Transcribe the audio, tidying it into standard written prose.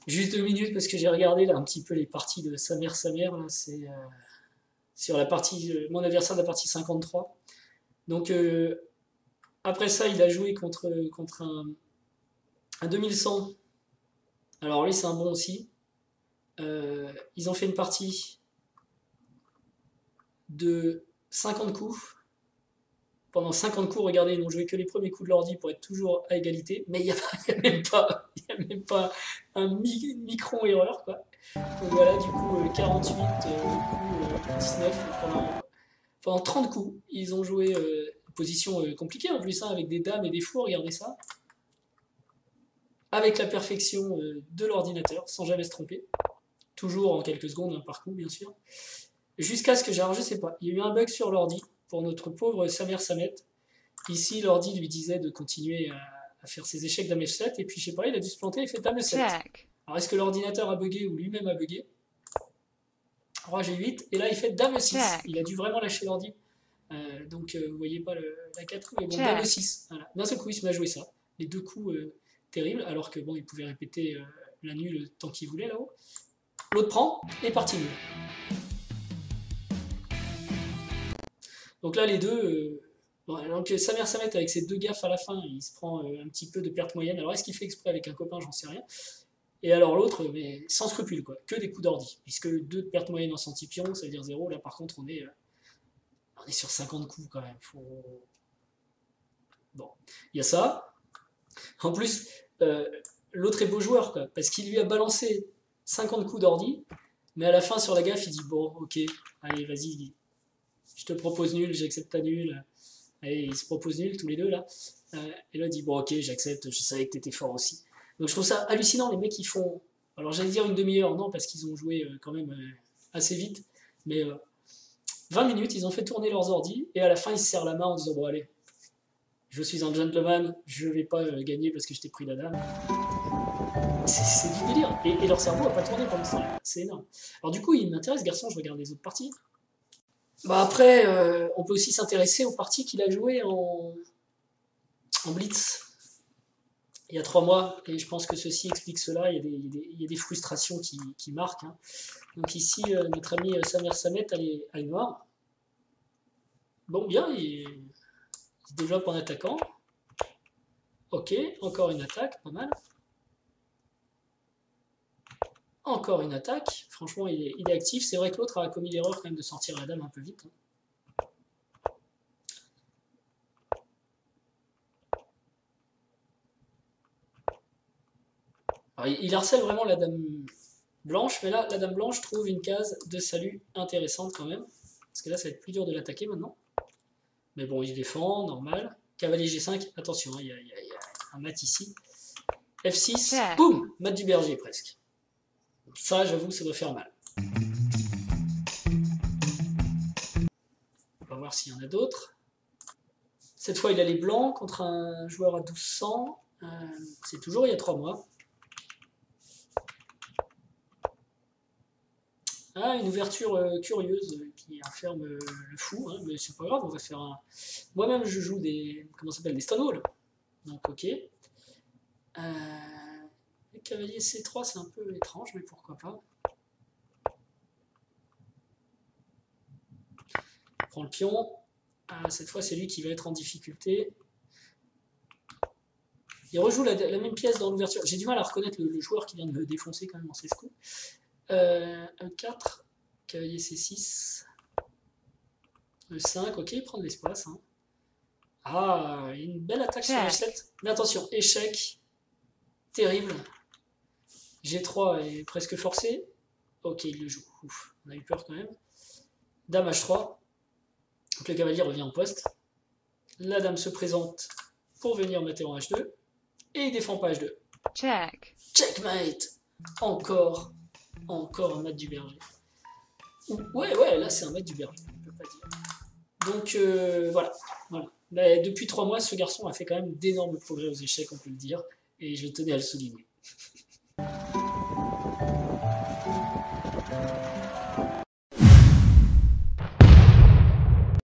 Juste 2 minutes parce que j'ai regardé là un petit peu les parties de sa mère, là, c'est sur la partie, mon adversaire de la partie 53. Donc après ça, il a joué contre un 2100. Alors lui, c'est un bon aussi. Ils ont fait une partie de 50 coups. Pendant 50 coups, regardez, ils n'ont joué que les premiers coups de l'ordi pour être toujours à égalité, mais il n'y a, a même pas un micron-erreur, quoi. Donc voilà, du coup, 48 coups, 19 pendant 30 coups. Ils ont joué position compliquée en plus, hein, avec des dames et des fous, regardez ça. Avec la perfection de l'ordinateur, sans jamais se tromper. Toujours en quelques secondes, un par coup, bien sûr. Jusqu'à ce que, alors je sais pas, il y a eu un bug sur l'ordi pour notre pauvre Samer Samet. Ici, l'ordi lui disait de continuer à faire ses échecs dame F7, et puis je sais pas, il a dû se planter et fait dame E7. Alors est-ce que l'ordinateur a bugué ou lui-même a bugué? Roi G8, et là il fait dame E6. Il a dû vraiment lâcher l'ordi. Donc vous voyez pas la 4, mais bon, dame E6. Voilà. D'un seul coup, il se met à jouer ça. Les deux coups terribles, alors que bon, il pouvait répéter la nulle tant qu'il voulait là-haut. L'autre prend, et parti nul. Donc là, les deux. Donc Samer Samet, avec ses deux gaffes à la fin, il se prend un petit peu de perte moyenne. Alors est-ce qu'il fait exprès avec un copain? J'en sais rien. Et alors l'autre, mais sans scrupule, quoi. Que des coups d'ordi. Puisque 2 de perte moyenne en centipion, ça veut dire 0. Là, par contre, on est sur 50 coups quand même. Bon, il y a ça. En plus, l'autre est beau joueur, quoi. Parce qu'il lui a balancé 50 coups d'ordi. Mais à la fin, sur la gaffe, il dit bon, ok, allez, vas-y, je te propose nul, j'accepte ta nulle. Allez, ils se proposent nul tous les deux là. Et là, il dit bon, ok, j'accepte, je savais que t'étais fort aussi. Donc je trouve ça hallucinant, les mecs qui font. Alors j'allais dire une demi-heure, non, parce qu'ils ont joué quand même assez vite. Mais 20 minutes, ils ont fait tourner leurs ordis, et à la fin, ils se serrent la main en disant bon, allez, je suis un gentleman, je vais pas gagner parce que je t'ai pris la dame. C'est du délire. Et leur cerveau a pas tourné pendant ce temps-là. C'est énorme. Alors du coup, il m'intéresse, garçon, je regarde les autres parties. Bah après, on peut aussi s'intéresser aux parties qu'il a jouées en Blitz il y a 3 mois, et je pense que ceci explique cela. Il y a des frustrations qui marquent. Hein. Donc ici, notre ami Samer Samet a les noirs. Bon, bien, il se développe en attaquant. Ok, encore une attaque, pas mal. Encore une attaque. Franchement, il est actif. C'est vrai que l'autre a commis l'erreur quand même de sortir la dame un peu vite. Alors, il harcèle vraiment la dame blanche, mais là, la dame blanche trouve une case de salut intéressante quand même. Parce que là, ça va être plus dur de l'attaquer maintenant. Mais bon, il se défend, normal. Cavalier G5, attention, il y a un mat ici. F6, boum, mat du berger presque. Ça, j'avoue, ça doit faire mal. On va voir s'il y en a d'autres. Cette fois, il a les blancs contre un joueur à 1200. C'est toujours il y a 3 mois. Ah, une ouverture curieuse qui enferme le fou, hein, mais c'est pas grave, on va faire un. Moi-même, je joue des. Comment ça s'appelle? Des Stonewall. Donc, ok. Le cavalier C3, c'est un peu étrange, mais pourquoi pas. On prend le pion. Cette fois, c'est lui qui va être en difficulté. Il rejoue la même pièce dans l'ouverture. J'ai du mal à reconnaître le joueur qui vient de me défoncer quand même en 16 coups. E4, cavalier C6, E5, ok, il prend de l'espace. Hein. Ah, une belle attaque sur H7. Mais attention, échec, terrible. G3 est presque forcé. Ok, il le joue. Ouf, on a eu peur quand même. Dame H3. Donc le cavalier revient en poste. La dame se présente pour venir mettre en H2. Et il défend pas H2. Check. Checkmate. Encore un mat du berger. Ouais, là c'est un mat du berger, on peut pas dire. Donc voilà. Mais depuis 3 mois, ce garçon a fait quand même d'énormes progrès aux échecs, on peut le dire, et je tenais à le souligner.